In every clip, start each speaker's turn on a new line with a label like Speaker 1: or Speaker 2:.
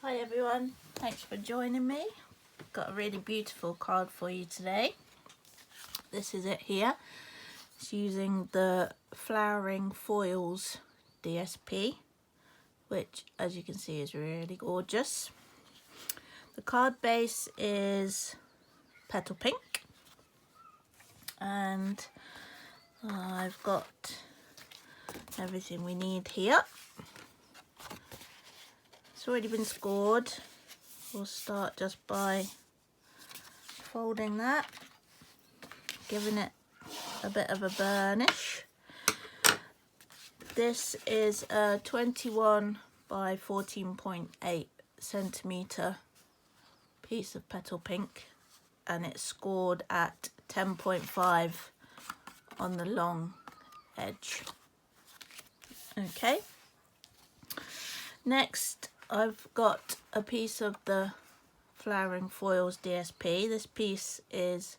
Speaker 1: Hi everyone, thanks for joining me. Got a really beautiful card for you today. This is it here. It's using the Flowering Foils DSP, which as you can see is really gorgeous. The card base is petal pink, and I've got everything we need here. It's already been scored. We'll start just by folding that, giving it a bit of a burnish. This is a 21 by 14.8 centimetre piece of petal pink, and it's scored at 10.5 on the long edge. Okay, next I've got a piece of the Flowering Foils DSP. This piece is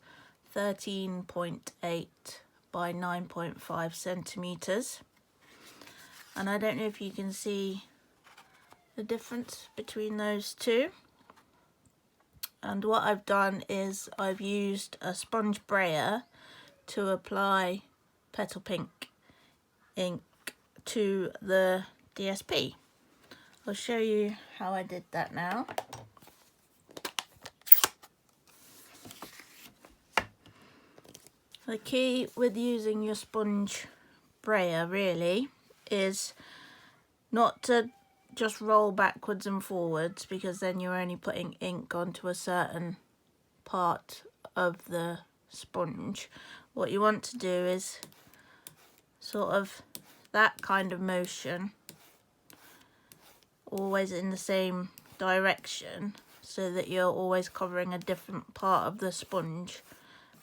Speaker 1: 13.8 by 9.5 centimetres, and I don't know if you can see the difference between those two. And what I've done is I've used a sponge brayer to apply petal pink ink to the DSP. I'll show you how I did that now. The key with using your sponge brayer really is not to just roll backwards and forwards, because then you're only putting ink onto a certain part of the sponge. What you want to do is sort of that kind of motion, always in the same direction, so that you're always covering a different part of the sponge,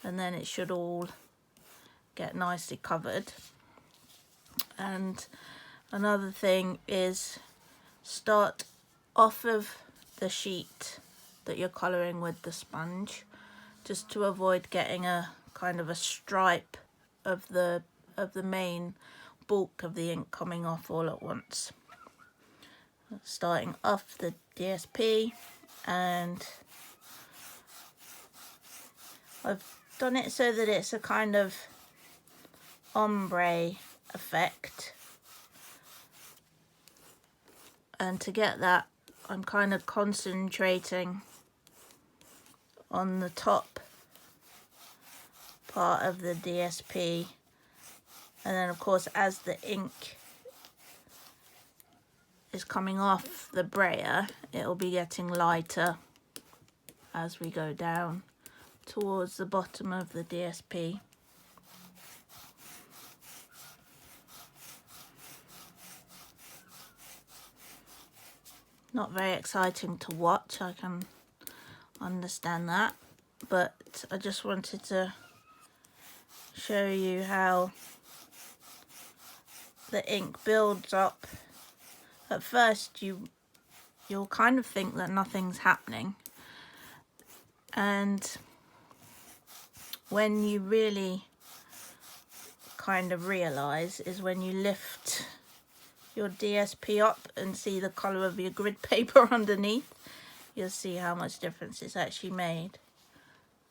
Speaker 1: and then it should all get nicely covered. And another thing is start off of the sheet that you're colouring with the sponge, just to avoid getting a kind of a stripe of the main bulk of the ink coming off all at once. Starting off the DSP, and I've done it so that it's a kind of ombre effect, and to get that I'm kind of concentrating on the top part of the DSP, and then of course as the ink is coming off the brayer, it'll be getting lighter as we go down towards the bottom of the DSP. Not very exciting to watch, I can understand that, but I just wanted to show you how the ink builds up. At first you'll kind of think that nothing's happening, and when you really kind of realise is when you lift your DSP up and see the colour of your grid paper underneath. You'll see how much difference it's actually made.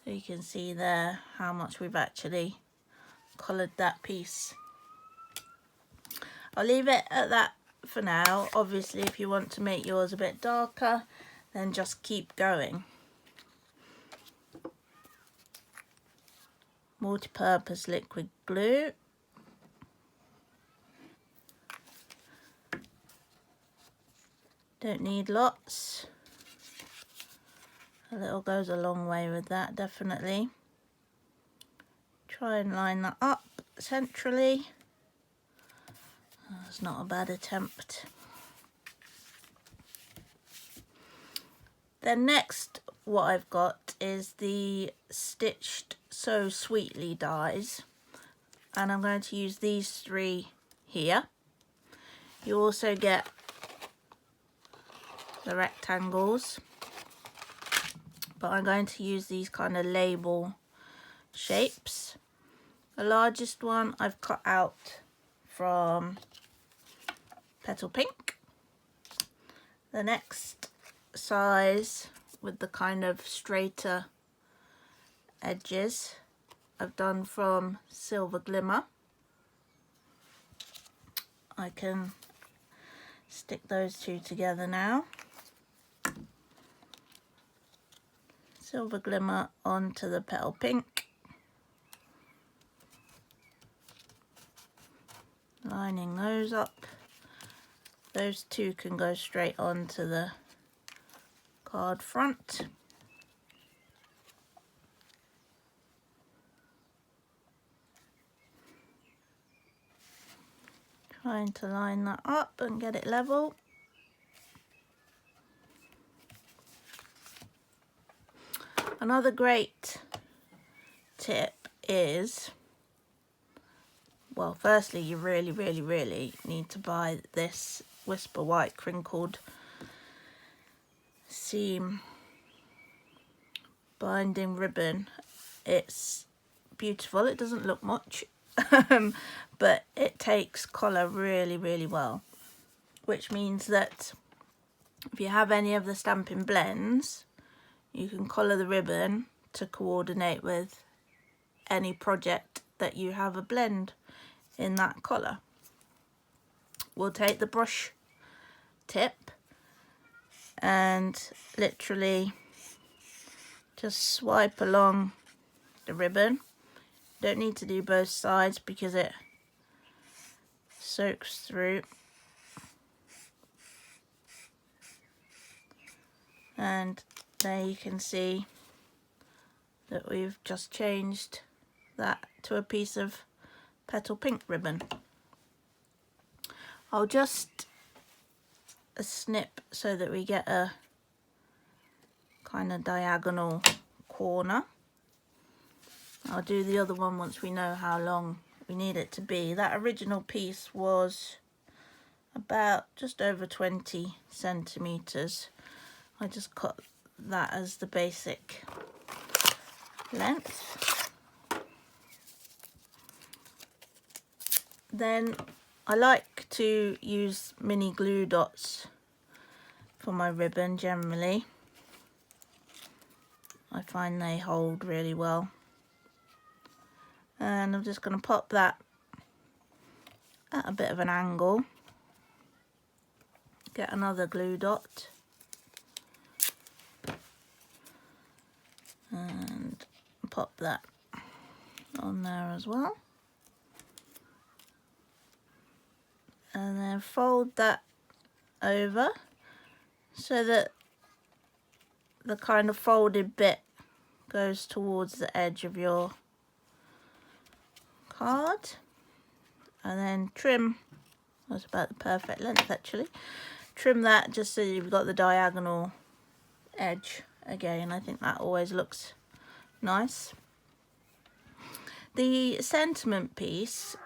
Speaker 1: So you can see there how much we've actually coloured that piece. I'll leave it at that for now. Obviously if you want to make yours a bit darker, then just keep going. Multi-purpose liquid glue. Don't need lots. A little goes a long way with that, definitely. Try and line that up centrally. That's not a bad attempt. Then next what I've got is the Stitched So Sweetly dies, and I'm going to use these three here. You also get the rectangles, but I'm going to use these kind of label shapes. The largest one I've cut out from petal pink. The next size with the kind of straighter edges I've done from Silver Glimmer. I can stick those two together now. Silver Glimmer onto the Petal Pink. Lining those up. Those two can go straight onto the card front. Trying to line that up and get it level. Another great tip is, well, firstly, you really need to buy this Whisper White crinkled seam binding ribbon. It's beautiful. It doesn't look much, but it takes colour really well, which means that if you have any of the Stampin' blends, you can colour the ribbon to coordinate with any project that you have a blend in that colour. We'll take the brush tip and literally just swipe along the ribbon. Don't need to do both sides because it soaks through. And there you can see that we've just changed that to a piece of Petal Pink ribbon. I'll just snip so that we get a kind of diagonal corner. I'll do the other one once we know how long we need it to be. That original piece was about just over 20 centimeters. I just cut that as the basic length. Then I like to use mini glue dots for my ribbon generally. I find they hold really well. And I'm just going to pop that at a bit of an angle. Get another glue dot. And pop that on there as well. And then fold that over so that the kind of folded bit goes towards the edge of your card. And then trim, that's about the perfect length actually. Trim that just so you've got the diagonal edge again. I think that always looks nice. The sentiment piece,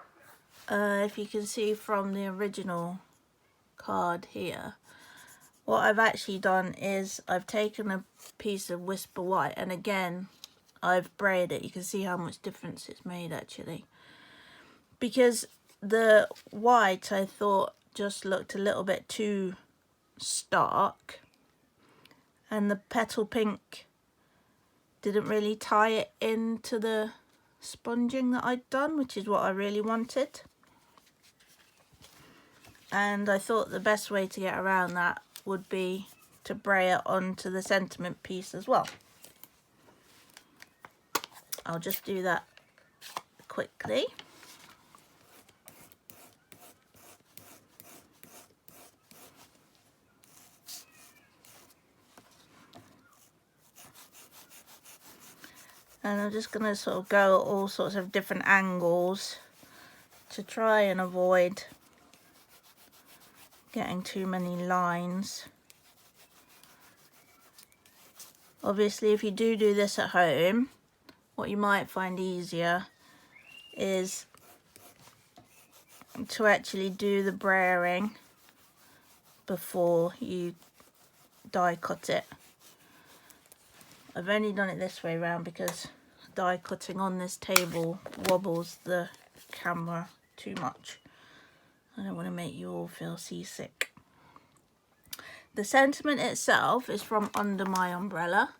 Speaker 1: if you can see from the original card here, what I've actually done is I've taken a piece of Whisper White and again I've braided it. You can see how much difference it's made actually, because the white I thought just looked a little bit too stark, and the Petal Pink didn't really tie it into the sponging that I'd done, which is what I really wanted. And I thought the best way to get around that would be to bray it onto the sentiment piece as well. I'll just do that quickly. And I'm just going to sort of go at all sorts of different angles to try and avoid getting too many lines. Obviously, if you do this at home, what you might find easier is to actually do the brayering before you die cut it. I've only done it this way around because die cutting on this table wobbles the camera too much. I don't want to make you all feel seasick. The sentiment itself is from Under My Umbrella,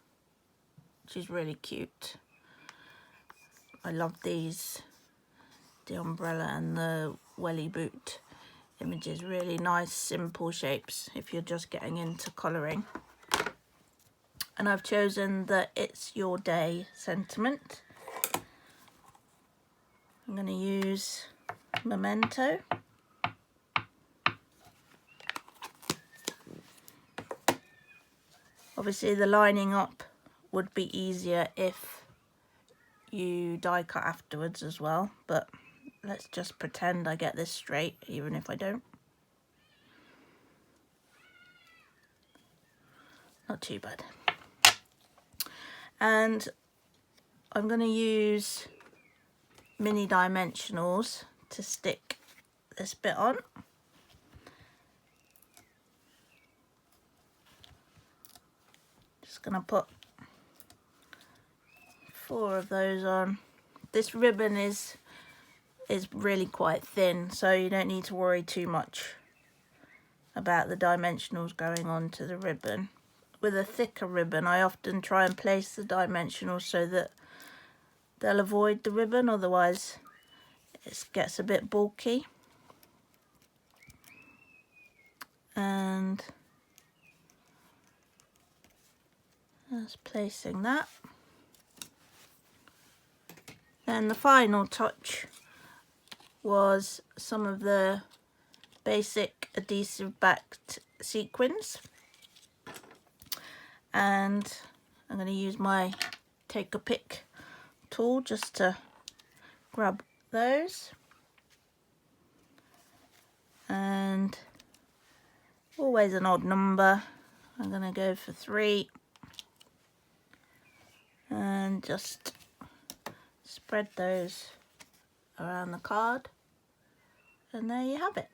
Speaker 1: which is really cute. I love these, the umbrella and the welly boot images. Really nice, simple shapes if you're just getting into colouring. And I've chosen the It's Your Day sentiment. I'm going to use Memento. Obviously the lining up would be easier if you die cut afterwards as well, but let's just pretend I get this straight even if I don't. Not too bad. And I'm going to use mini dimensionals to stick this bit on. Just going to put 4 of those on. This ribbon is really quite thin, so you don't need to worry too much about the dimensionals going onto the ribbon. With a thicker ribbon, I often try and place the dimensionals so that they'll avoid the ribbon, otherwise it gets a bit bulky. And just placing that. Then the final touch was some of the basic adhesive backed sequins, and I'm going to use my take a pick tool just to grab those, and always an odd number. I'm going to go for 3 and just spread those around the card, and there you have it.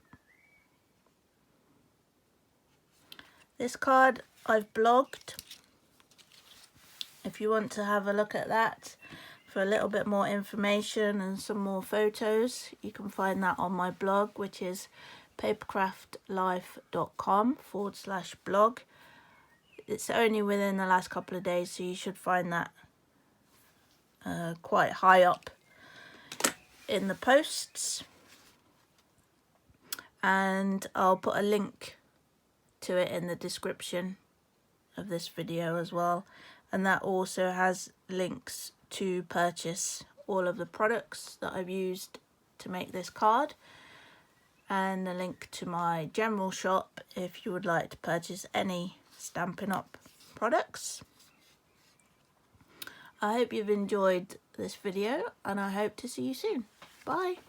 Speaker 1: This card I've blogged. If you want to have a look at that for a little bit more information and some more photos, you can find that on my blog, which is papercraftlife.com/blog. It's only within the last couple of days, so you should find that quite high up in the posts, and I'll put a link to it in the description of this video as well, and that also has links to purchase all of the products that I've used to make this card, and a link to my general shop if you would like to purchase any Stampin' Up products. I hope you've enjoyed this video, and I hope to see you soon. Bye.